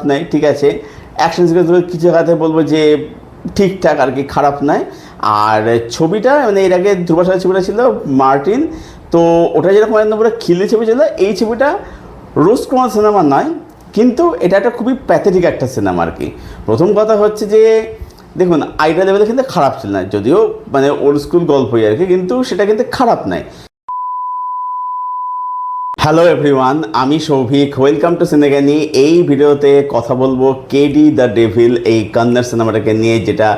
নয়, ঠিক আছে। অ্যাকশন সিকোয়েন্সগুলো কিছু জায়গাতে বলবো যে ঠিকঠাক আর কি, খারাপ নয়। আর ছবিটা মানে এর আগে ধ্রুব সাহার ছবিটা ছিল মার্টিন, তো ওটা যেরকম একদম পুরো খিল্লি ছবি ছিল, এই ছবিটা রোস্ট করার সিনেমা নয়, কিন্তু এটা একটা খুবই প্যাথেটিক একটা সিনেমা আর কি। প্রথম কথা হচ্ছে যে দেখুন আইডিয়া লেভেলে কিন্তু খারাপ ছিল না, যদিও মানে ওল্ড স্কুল গল্পই আর কি, কিন্তু সেটা কিন্তু খারাপ নয়। হ্যালো এভরিওয়ান, আমি সৌভিক, ওয়েলকাম টু সিনেগানি। এই ভিডিওতে কথা বলবো কেডি দ্য ডেভিল, এই কন্নড় সিনেমাটাকে নিয়ে, যেটা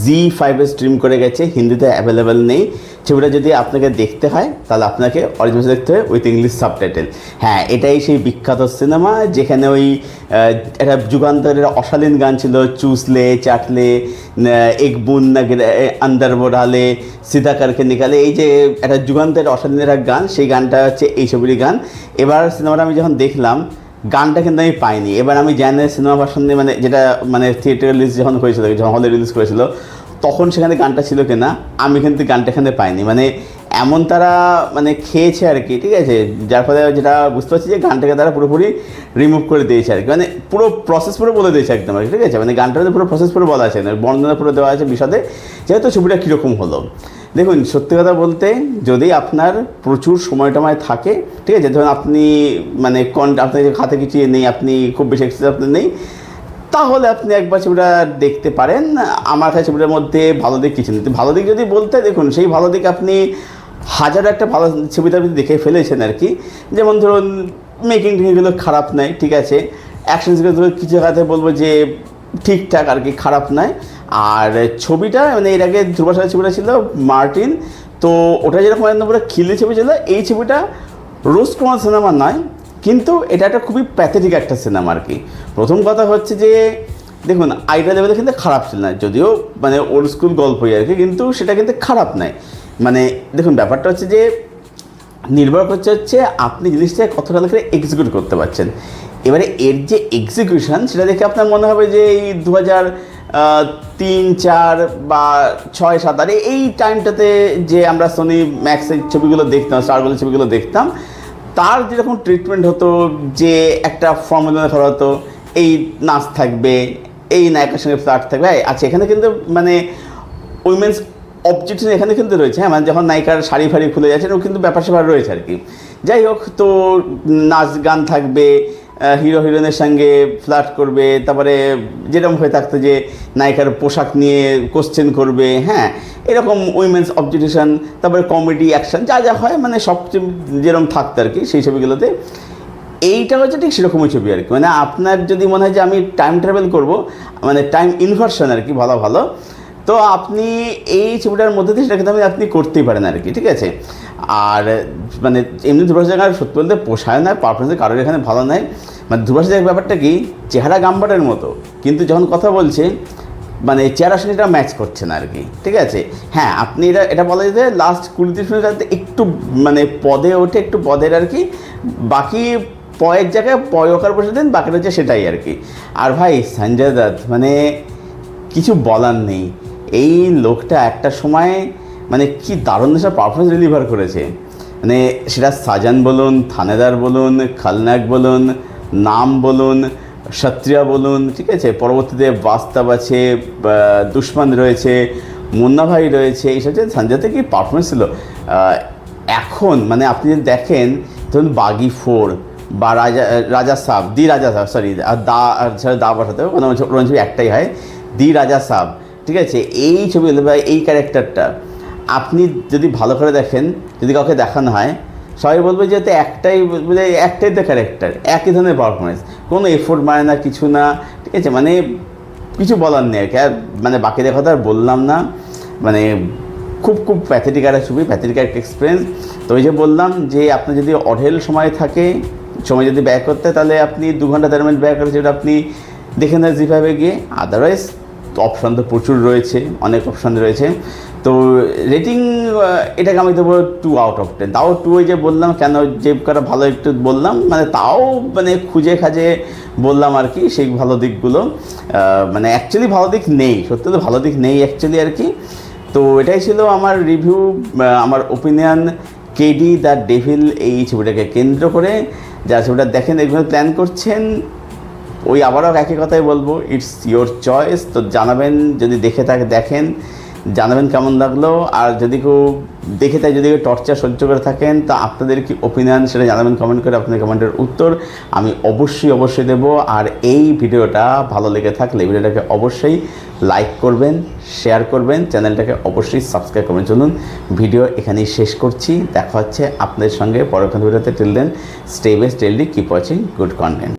জি5-এ স্ট্রিম করে গেছে, হিন্দিতে অ্যাভেলেবেল নেই। ছবিটা যদি আপনাকে দেখতে হয় তাহলে আপনাকে অরিজিনাল দেখতে হয় উইথ ইংলিশ সাবটাইটেল। হ্যাঁ, এটাই সেই বিখ্যাত সিনেমা যেখানে ওই একটা যুগান্তরের অশালীন গান ছিল, চুসলে চাটলে এক বুন না আন্দার বোড়ালে সিধা করকে নিকালে, এই যে একটা যুগান্তের অশালীন একটা গান, সেই গানটা হচ্ছে এই ছবির গান। এবার সিনেমাটা আমি যখন দেখলাম, গানটা কিন্তু আমি পাইনি। এবার আমি জানি সিনেমা ভার্সন মানে যেটা মানে থিয়েটার রিলিজ যখন হয়েছিল, যখন হলে রিলিজ করেছিল, তখন সেখানে গানটা ছিল কিনা, আমি কিন্তু গানটা এখানে পাইনি। মানে এমন তারা মানে খেয়েছে আর কি, ঠিক আছে, যার ফলে যেটা বুঝতে পারছি যে গানটাকে তারা পুরোপুরি রিমুভ করে দিয়েছে আর কি, মানে পুরো প্রসেস পুরো বলে দিয়েছে একদম আর কি, ঠিক আছে। মানে গানটাতে পুরো প্রসেস পুরো বলা আছে, বর্ণনা পুরো দেওয়া আছে বিশদে, যেহেতু ছবিটা কীরকম হলো। দেখুন সত্যি কথা বলতে, যদি আপনার প্রচুর সময় টময় থাকে, ঠিক আছে, ধরুন আপনি মানে আপনার হাতে কিছু নেই, আপনি খুব বেশি এক্সারসাইজ আপনার নেই, তাহলে আপনি একবার ছবিটা দেখতে পারেন। আমার কাছে ছবিটার মধ্যে ভালো দিক কিছু নেই। ভালো দিক যদি বলতে, দেখুন সেই ভালো দিক আপনি হাজার একটা ভালো ছবিটা আপনি দেখে ফেলেছেন আর কি। যেমন ধরুন মেকিং টেকিংগুলো খারাপ নয়, ঠিক আছে। অ্যাকশন সিকোয়েন্সগুলো কিছু জায়গাতে বলবো যে ঠিকঠাক আর কি, খারাপ নয়। আর ছবিটা মানে এর আগে ধ্রুব সাহার ছবিটা ছিল মার্টিন, তো ওটা যেরকম একদম পুরো খিল্লি ছবি ছিল, এই ছবিটা রোস্ট করার সিনেমা নয়, কিন্তু এটা একটা খুবই প্যাথেটিক একটা সিনেমা আর কি। প্রথম কথা হচ্ছে যে দেখুন আইডিয়া লেভেলে কিন্তু খারাপ ছিল না, যদিও মানে ওল্ড স্কুল গল্পই আর কি, কিন্তু সেটা কিন্তু খারাপ নয়। মানে দেখুন ব্যাপারটা হচ্ছে যে নির্ভর করছে হচ্ছে আপনি জিনিসটা কতটা করে এক্সিকিউট করতে পারছেন। এবারে এর যে এক্সিকিউশন, সেটা দেখে আপনার মনে হবে যে এই 2003, 4 বা 6, 7 এই টাইমটাতে যে আমরা সোনি ম্যাক্সের ছবিগুলো দেখতাম, স্টারগুলোর ছবিগুলো দেখতাম, তার যেরকম ট্রিটমেন্ট হতো, যে একটা ফর্মুলা ধরা হতো, এই নাচ থাকবে, এই নায়কের সঙ্গে ফ্ল্যাট থাকবে। আচ্ছা, এখানে কিন্তু মানে উইমেন্স অবজেক্টিভ এখানে কিন্তু রয়েছে, হ্যাঁ, মানে যখন নায়িকার শাড়ি ফাড়ি খুলে যাচ্ছে, ও কিন্তু ব্যাপার স্যাপার রয়েছে আর কি। যাই হোক, তো নাচ গান থাকবে, হিরো হিরোইনের সঙ্গে ফ্লার্ট করবে, তারপরে যেরকম হয়ে থাকতো যে নায়িকার পোশাক নিয়ে কোশ্চেন করবে, হ্যাঁ, এরকম উইমেন্স অবজেকশন, তারপরে কমেডি অ্যাকশন যা যা হয়, মানে সব যেরকম থাকতো আর কি সেই ছবিগুলোতে। এইটা হচ্ছে ঠিক সেরকমই ছবি আর কি। মানে আপনার যদি মনে হয় যে আমি টাইম ট্রাভেল করবো, মানে টাইম ইনভার্সন আর কি বলা ভালো, তো আপনি এই ছবিটার মধ্যে দিয়ে সেটা কিন্তু আপনি করতেই পারেন আর কি, ঠিক আছে। আর মানে এমনি ধ্রুব সাহার সত্যি বলতে পোষায় না, পারফরমেন্স কারোর এখানে ভালো নয়। মানে ধ্রুব সাহার ব্যাপারটা কি, চেহারা গাম্বারের মতো, কিন্তু যখন কথা বলছে মানে চেহারার সঙ্গে এটা ম্যাচ করছে না আর কি, ঠিক আছে। হ্যাঁ, আপনি এটা বলা যেতে লাস্ট 20-30 মিনিট একটু মানে পদে ওঠে, একটু পদের আর কি, বাকি পয়ের জায়গায় পয়কার বসে দেন, বাকিটা হচ্ছে সেটাই আর কি। আর ভাই সঞ্জয় দত্ত মানে কিছু বলার নেই, এই লোকটা একটা সময় মানে কি দারুণ দেশের পারফরমেন্স ডেলিভার করেছে। মানে সেটা সাজান বলুন, থানেদার বলুন, খলনায়ক বলুন, নাম বলুন, ক্ষত্রিয়া বলুন, ঠিক আছে, পরবর্তীতে বাস্তব আছে, দুশ্মন রয়েছে, মুন্না ভাই রয়েছে, এইসব যে সঞ্জয়তে কি পারফরমেন্স ছিল। এখন মানে আপনি যদি দেখেন, ধরুন বাগি 4 বা রাজা সাহেব, দি রাজা সাহেব, সরি দা বসাতে হবে, কোনো ছবি একটাই হয়, দি রাজা সাহেব, ঠিক আছে। এই ছবি বা এই ক্যারেক্টারটা আপনি যদি ভালো করে দেখেন, যদি কাউকে দেখানো হয়, সবাই বলবে যে একটাই তো ক্যারেক্টার, একই ধরনের পারফরমেন্স, কোনো এফোর্ট মানে না, কিছু না, ঠিক আছে। মানে কিছু বলার নেই আর কি। আর মানে বাকিদের কথা আর বললাম না, মানে খুব খুব প্যাথেটিক একটা ছবি, প্যাথেটিক একটা এক্সপিরিয়েন্স। তো ওই যে বললাম যে আপনার যদি অঢেল সময় থাকে, সময় যদি ব্যয় করতে, তাহলে আপনি 2 ঘন্টা 13 মিনিট ব্যয় করে যেটা আপনি দেখে নেন জি5-এ গিয়ে। আদারওয়াইজ অপশান তো প্রচুর রয়েছে, অনেক অপশান রয়েছে। তো রেটিং এটাকে আমি দেবো 2 আউট অফ 10। তাও 2 যে বললাম কেন, যে করা ভালো একটু বললাম, মানে তাও মানে খুঁজে খাজে বললাম আর কি সেই ভালো দিকগুলো। মানে অ্যাকচুয়ালি ভালো দিক নেই, সত্যি তো ভালো দিক নেই অ্যাকচুয়ালি আর কি। তো এটাই ছিল আমার রিভিউ, আমার ওপিনিয়ন কেডি দ্য ডেভিল এই ছবিটাকে কেন্দ্র করে। যারা ছবিটা দেখেন, এগুলো প্ল্যান করছেন, ওই আবারও একই কথাই বলবো, ইটস ইয়োর চয়েস। তো জানাবেন যদি দেখেন, জানাবেন কেমন লাগলো। আর যদি কেউ যদি কেউ টর্চার সহ্য করে থাকেন, তা আপনাদের কি ওপিনিয়ন সেটা জানাবেন কমেন্ট করে। আপনাদের কমেন্টের উত্তর আমি অবশ্যই দেবো। আর এই ভিডিওটা ভালো লেগে থাকলে ভিডিওটাকে অবশ্যই লাইক করবেন, শেয়ার করবেন, চ্যানেলটাকে অবশ্যই সাবস্ক্রাইব করবেন। চলুন ভিডিও এখানেই শেষ করছি, দেখা হচ্ছে আপনাদের সঙ্গে পরবর্তী ভিডিওতে। Till then stay best, keep watching good content.